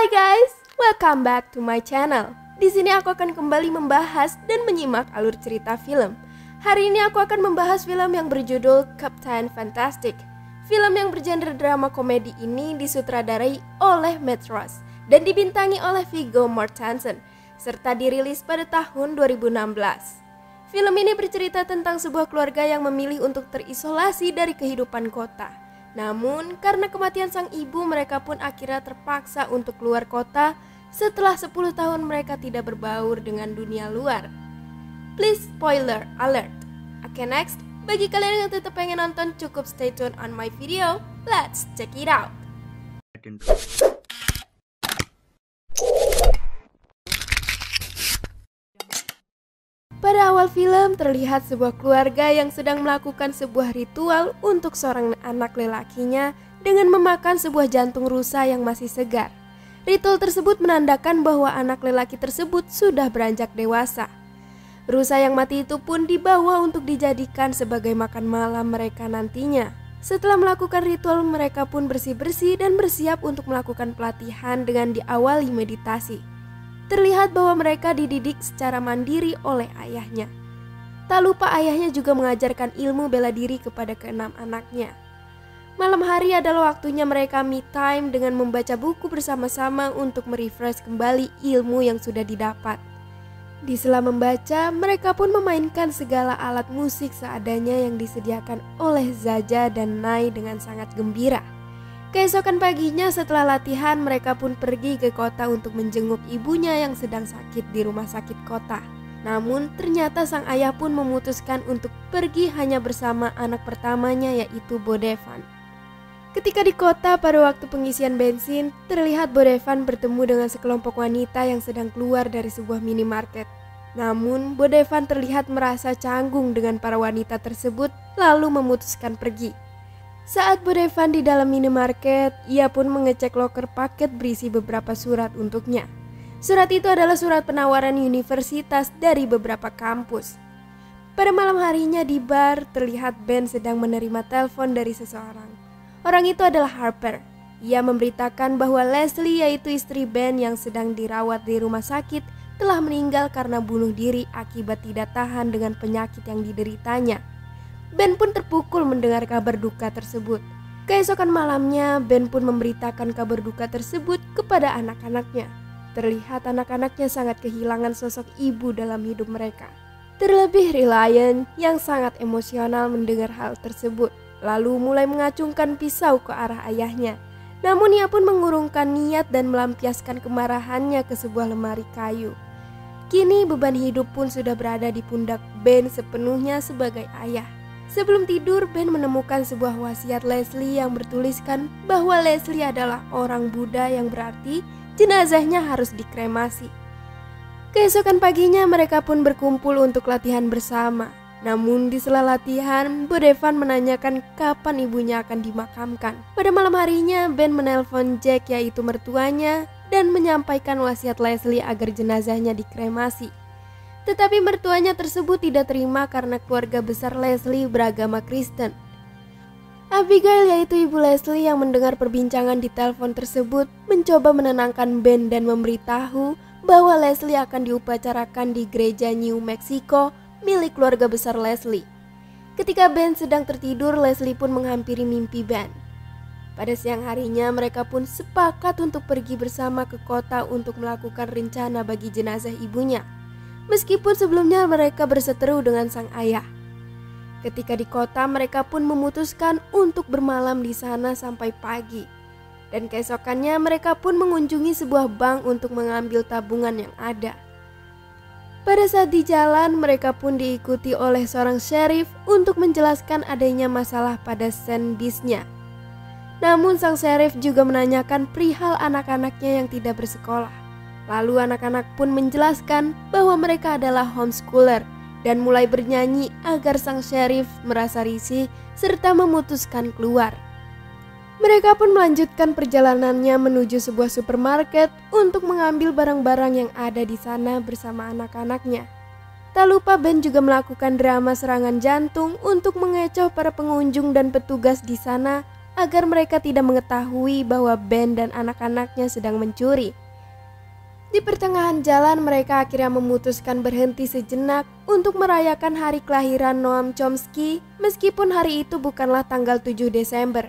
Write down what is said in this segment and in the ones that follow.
Hai guys, welcome back to my channel. Di sini aku akan kembali membahas dan menyimak alur cerita film. Hari ini aku akan membahas film yang berjudul Captain Fantastic. Film yang bergenre drama komedi ini disutradarai oleh Matt Ross dan dibintangi oleh Viggo Mortensen, serta dirilis pada tahun 2016. Film ini bercerita tentang sebuah keluarga yang memilih untuk terisolasi dari kehidupan kota. Namun, karena kematian sang ibu, mereka pun akhirnya terpaksa untuk keluar kota setelah 10 tahun mereka tidak berbaur dengan dunia luar. Please spoiler alert. Oke, next. Bagi kalian yang tetap pengen nonton, cukup stay tune on my video. Let's check it out. Pada awal film terlihat sebuah keluarga yang sedang melakukan sebuah ritual untuk seorang anak lelakinya dengan memakan sebuah jantung rusa yang masih segar. Ritual tersebut menandakan bahwa anak lelaki tersebut sudah beranjak dewasa. Rusa yang mati itu pun dibawa untuk dijadikan sebagai makan malam mereka nantinya. Setelah melakukan ritual, mereka pun bersih-bersih dan bersiap untuk melakukan pelatihan dengan diawali meditasi. Terlihat bahwa mereka dididik secara mandiri oleh ayahnya. Tak lupa ayahnya juga mengajarkan ilmu bela diri kepada keenam anaknya. Malam hari adalah waktunya mereka me time dengan membaca buku bersama-sama untuk merefresh kembali ilmu yang sudah didapat. Di sela membaca, mereka pun memainkan segala alat musik seadanya yang disediakan oleh Zaja dan Nai dengan sangat gembira. Keesokan paginya setelah latihan, mereka pun pergi ke kota untuk menjenguk ibunya yang sedang sakit di rumah sakit kota. Namun ternyata sang ayah pun memutuskan untuk pergi hanya bersama anak pertamanya, yaitu Bodevan. Ketika di kota pada waktu pengisian bensin, terlihat Bodevan bertemu dengan sekelompok wanita yang sedang keluar dari sebuah minimarket. Namun Bodevan terlihat merasa canggung dengan para wanita tersebut, lalu memutuskan pergi. Saat Bodevan di dalam minimarket, ia pun mengecek loker paket berisi beberapa surat untuknya. Surat itu adalah surat penawaran universitas dari beberapa kampus. Pada malam harinya di bar, terlihat Ben sedang menerima telepon dari seseorang. Orang itu adalah Harper. Ia memberitakan bahwa Leslie, yaitu istri Ben yang sedang dirawat di rumah sakit, telah meninggal karena bunuh diri akibat tidak tahan dengan penyakit yang dideritanya. Ben pun terpukul mendengar kabar duka tersebut. Keesokan malamnya, Ben pun memberitakan kabar duka tersebut kepada anak-anaknya. Terlihat anak-anaknya sangat kehilangan sosok ibu dalam hidup mereka. Terlebih Reliant yang sangat emosional mendengar hal tersebut, lalu mulai mengacungkan pisau ke arah ayahnya. Namun ia pun mengurungkan niat dan melampiaskan kemarahannya ke sebuah lemari kayu. Kini beban hidup pun sudah berada di pundak Ben sepenuhnya sebagai ayah. Sebelum tidur, Ben menemukan sebuah wasiat Leslie yang bertuliskan bahwa Leslie adalah orang Buddha, yang berarti jenazahnya harus dikremasi. Keesokan paginya mereka pun berkumpul untuk latihan bersama. Namun di sela latihan, Bodevan menanyakan kapan ibunya akan dimakamkan. Pada malam harinya, Ben menelpon Jack, yaitu mertuanya, dan menyampaikan wasiat Leslie agar jenazahnya dikremasi. Tetapi mertuanya tersebut tidak terima karena keluarga besar Leslie beragama Kristen. Abigail, yaitu ibu Leslie yang mendengar perbincangan di telepon tersebut, mencoba menenangkan Ben dan memberitahu bahwa Leslie akan diupacarakan di gereja New Mexico milik keluarga besar Leslie. Ketika Ben sedang tertidur, Leslie pun menghampiri mimpi Ben. Pada siang harinya mereka pun sepakat untuk pergi bersama ke kota untuk melakukan rencana bagi jenazah ibunya. Meskipun sebelumnya mereka berseteru dengan sang ayah. Ketika di kota, mereka pun memutuskan untuk bermalam di sana sampai pagi. Dan keesokannya mereka pun mengunjungi sebuah bank untuk mengambil tabungan yang ada. Pada saat di jalan, mereka pun diikuti oleh seorang sheriff untuk menjelaskan adanya masalah pada Saint Bisnya. Namun sang sheriff juga menanyakan perihal anak-anaknya yang tidak bersekolah. Lalu anak-anak pun menjelaskan bahwa mereka adalah homeschooler dan mulai bernyanyi agar sang sheriff merasa risih serta memutuskan keluar. Mereka pun melanjutkan perjalanannya menuju sebuah supermarket untuk mengambil barang-barang yang ada di sana bersama anak-anaknya. Tak lupa Ben juga melakukan drama serangan jantung untuk mengecoh para pengunjung dan petugas di sana agar mereka tidak mengetahui bahwa Ben dan anak-anaknya sedang mencuri. Di pertengahan jalan mereka akhirnya memutuskan berhenti sejenak untuk merayakan hari kelahiran Noam Chomsky meskipun hari itu bukanlah tanggal 7 Desember.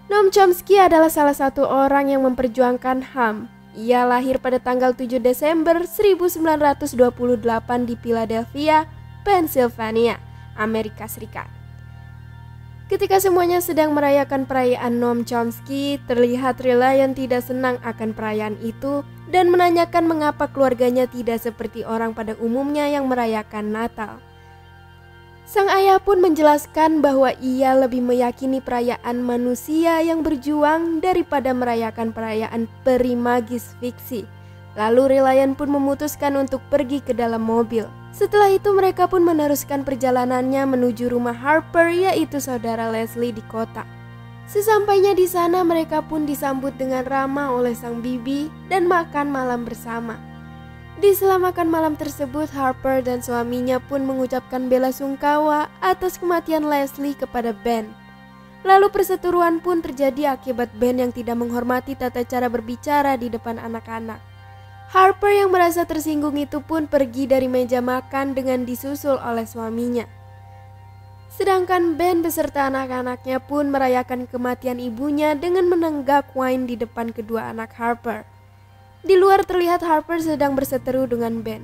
Noam Chomsky adalah salah satu orang yang memperjuangkan HAM. Ia lahir pada tanggal 7 Desember 1928 di Philadelphia, Pennsylvania, Amerika Serikat. Ketika semuanya sedang merayakan perayaan Noam Chomsky, terlihat Reliant tidak senang akan perayaan itu dan menanyakan mengapa keluarganya tidak seperti orang pada umumnya yang merayakan Natal. Sang ayah pun menjelaskan bahwa ia lebih meyakini perayaan manusia yang berjuang daripada merayakan perayaan peri magis fiksi. Lalu Reliant pun memutuskan untuk pergi ke dalam mobil. Setelah itu mereka pun meneruskan perjalanannya menuju rumah Harper, yaitu saudara Leslie di kota. Sesampainya di sana mereka pun disambut dengan ramah oleh sang bibi dan makan malam bersama. Di sela makan malam tersebut, Harper dan suaminya pun mengucapkan belasungkawa atas kematian Leslie kepada Ben. Lalu perseteruan pun terjadi akibat Ben yang tidak menghormati tata cara berbicara di depan anak-anak. Harper yang merasa tersinggung itu pun pergi dari meja makan dengan disusul oleh suaminya. Sedangkan Ben beserta anak-anaknya pun merayakan kematian ibunya dengan menenggak wine di depan kedua anak Harper. Di luar terlihat Harper sedang berseteru dengan Ben.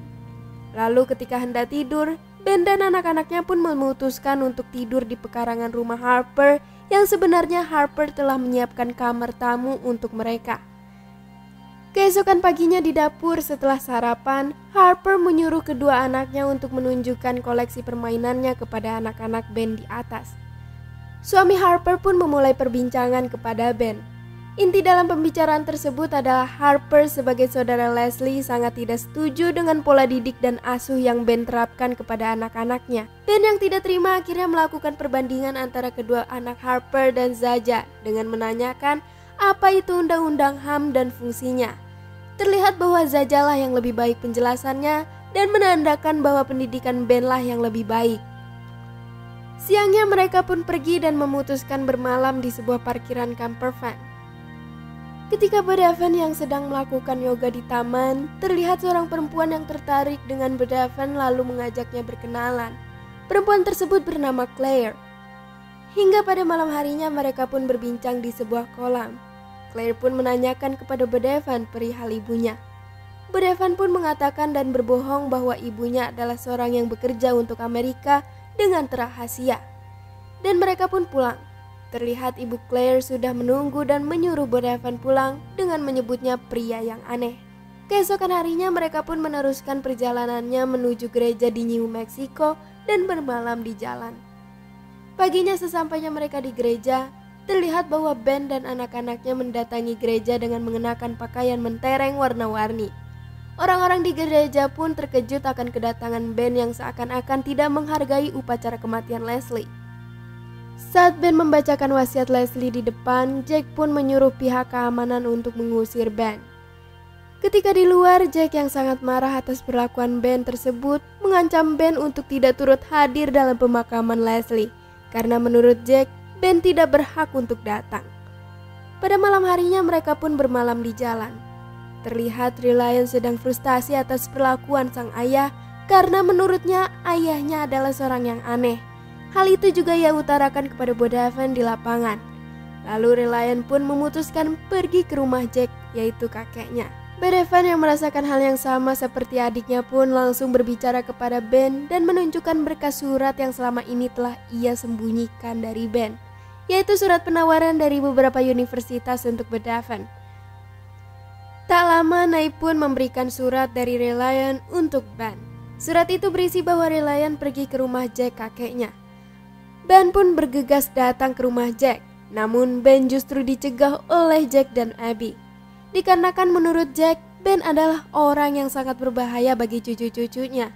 Lalu ketika hendak tidur, Ben dan anak-anaknya pun memutuskan untuk tidur di pekarangan rumah Harper yang sebenarnya Harper telah menyiapkan kamar tamu untuk mereka. Keesokan paginya di dapur setelah sarapan, Harper menyuruh kedua anaknya untuk menunjukkan koleksi permainannya kepada anak-anak Ben di atas. Suami Harper pun memulai perbincangan kepada Ben. Inti dalam pembicaraan tersebut adalah Harper sebagai saudara Leslie sangat tidak setuju dengan pola didik dan asuh yang Ben terapkan kepada anak-anaknya. Ben yang tidak terima akhirnya melakukan perbandingan antara kedua anak Harper dan Zaja dengan menanyakan apa itu undang-undang HAM dan fungsinya. Terlihat bahwa Zajalah yang lebih baik penjelasannya dan menandakan bahwa pendidikan Ben lah yang lebih baik. Siangnya mereka pun pergi dan memutuskan bermalam di sebuah parkiran camper van. Ketika Bedavan yang sedang melakukan yoga di taman, terlihat seorang perempuan yang tertarik dengan Bedavan lalu mengajaknya berkenalan. Perempuan tersebut bernama Claire. Hingga pada malam harinya mereka pun berbincang di sebuah kolam. Claire pun menanyakan kepada Bedavan perihal ibunya. Bedavan pun mengatakan dan berbohong bahwa ibunya adalah seorang yang bekerja untuk Amerika dengan rahasia. Dan mereka pun pulang. Terlihat ibu Claire sudah menunggu dan menyuruh Bedavan pulang dengan menyebutnya pria yang aneh. Keesokan harinya mereka pun meneruskan perjalanannya menuju gereja di New Mexico dan bermalam di jalan. Paginya sesampainya mereka di gereja, terlihat bahwa Ben dan anak-anaknya mendatangi gereja dengan mengenakan pakaian mentereng warna-warni. Orang-orang di gereja pun terkejut akan kedatangan Ben yang seakan-akan tidak menghargai upacara kematian Leslie. Saat Ben membacakan wasiat Leslie di depan, Jack pun menyuruh pihak keamanan untuk mengusir Ben. Ketika di luar, Jack yang sangat marah atas perlakuan Ben tersebut mengancam Ben untuk tidak turut hadir dalam pemakaman Leslie, karena menurut Jack, Ben tidak berhak untuk datang. Pada malam harinya mereka pun bermalam di jalan. Terlihat Reliant sedang frustasi atas perlakuan sang ayah karena menurutnya ayahnya adalah seorang yang aneh. Hal itu juga ia utarakan kepada Bedavan di lapangan. Lalu Reliant pun memutuskan pergi ke rumah Jack, yaitu kakeknya. Bedavan yang merasakan hal yang sama seperti adiknya pun langsung berbicara kepada Ben dan menunjukkan berkas surat yang selama ini telah ia sembunyikan dari Ben, yaitu surat penawaran dari beberapa universitas untuk Bedavan. Tak lama Nay pun memberikan surat dari Reliant untuk Ben. Surat itu berisi bahwa Reliant pergi ke rumah Jack kakeknya. Ben pun bergegas datang ke rumah Jack, namun Ben justru dicegah oleh Jack dan Abby. Dikarenakan menurut Jack, Ben adalah orang yang sangat berbahaya bagi cucu-cucunya.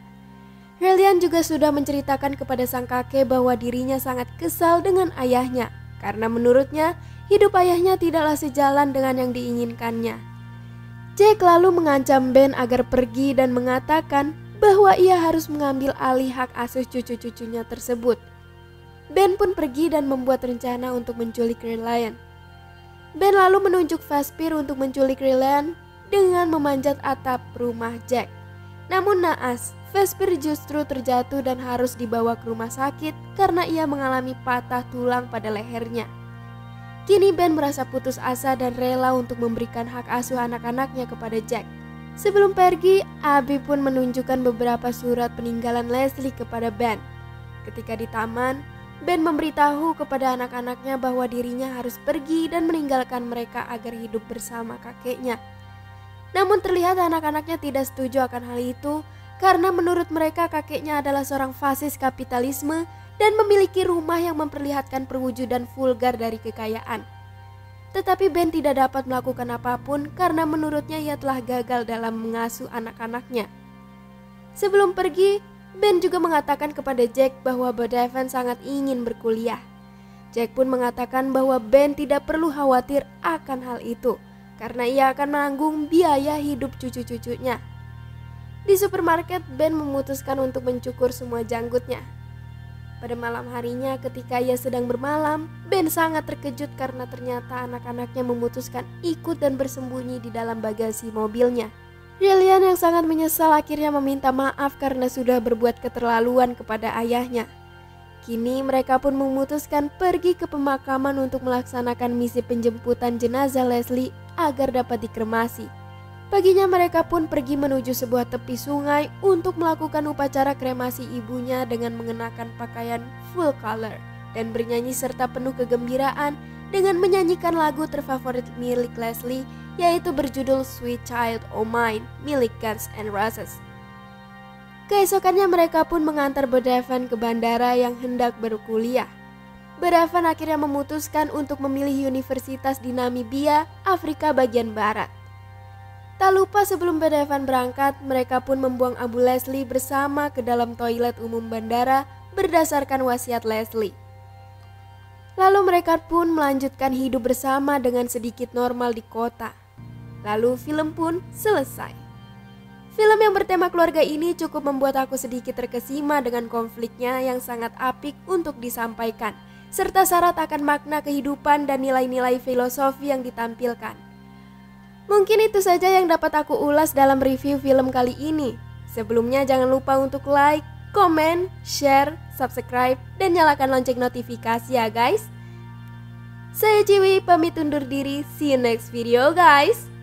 Reliant juga sudah menceritakan kepada sang kakek bahwa dirinya sangat kesal dengan ayahnya, karena menurutnya hidup ayahnya tidaklah sejalan dengan yang diinginkannya. Jack lalu mengancam Ben agar pergi dan mengatakan bahwa ia harus mengambil alih hak asuh cucu-cucunya tersebut. Ben pun pergi dan membuat rencana untuk menculik Ryllian. Ben lalu menunjuk Vesper untuk menculik Ryllian dengan memanjat atap rumah Jack. Namun naas, Vesper justru terjatuh dan harus dibawa ke rumah sakit karena ia mengalami patah tulang pada lehernya. Kini Ben merasa putus asa dan rela untuk memberikan hak asuh anak-anaknya kepada Jack. Sebelum pergi, Abby pun menunjukkan beberapa surat peninggalan Leslie kepada Ben. Ketika di taman, Ben memberitahu kepada anak-anaknya bahwa dirinya harus pergi dan meninggalkan mereka agar hidup bersama kakeknya. Namun terlihat anak-anaknya tidak setuju akan hal itu karena menurut mereka kakeknya adalah seorang fasis kapitalisme dan memiliki rumah yang memperlihatkan perwujudan vulgar dari kekayaan. Tetapi Ben tidak dapat melakukan apapun karena menurutnya ia telah gagal dalam mengasuh anak-anaknya. Sebelum pergi, Ben juga mengatakan kepada Jack bahwa Bedaven sangat ingin berkuliah. Jack pun mengatakan bahwa Ben tidak perlu khawatir akan hal itu karena ia akan menanggung biaya hidup cucu-cucunya. Di supermarket, Ben memutuskan untuk mencukur semua janggutnya. Pada malam harinya ketika ia sedang bermalam, Ben sangat terkejut karena ternyata anak-anaknya memutuskan ikut dan bersembunyi di dalam bagasi mobilnya. Ryllian yang sangat menyesal akhirnya meminta maaf karena sudah berbuat keterlaluan kepada ayahnya. Kini mereka pun memutuskan pergi ke pemakaman untuk melaksanakan misi penjemputan jenazah Leslie agar dapat dikremasi. Paginya mereka pun pergi menuju sebuah tepi sungai untuk melakukan upacara kremasi ibunya dengan mengenakan pakaian full color dan bernyanyi serta penuh kegembiraan dengan menyanyikan lagu terfavorit milik Leslie, yaitu berjudul Sweet Child O' Mine milik Guns N' Roses. Keesokannya mereka pun mengantar Bedaven ke bandara yang hendak berkuliah. Bedaven akhirnya memutuskan untuk memilih universitas di Namibia, Afrika bagian barat. Tak lupa sebelum Bedaven berangkat, mereka pun membuang abu Leslie bersama ke dalam toilet umum bandara berdasarkan wasiat Leslie. Lalu mereka pun melanjutkan hidup bersama dengan sedikit normal di kota. Lalu film pun selesai. Film yang bertema keluarga ini cukup membuat aku sedikit terkesima dengan konfliknya yang sangat apik untuk disampaikan, serta syarat akan makna kehidupan dan nilai-nilai filosofi yang ditampilkan. Mungkin itu saja yang dapat aku ulas dalam review film kali ini. Sebelumnya jangan lupa untuk like, komen, share, subscribe, dan nyalakan lonceng notifikasi ya guys. Saya Ciwi pamit undur diri, see you next video guys.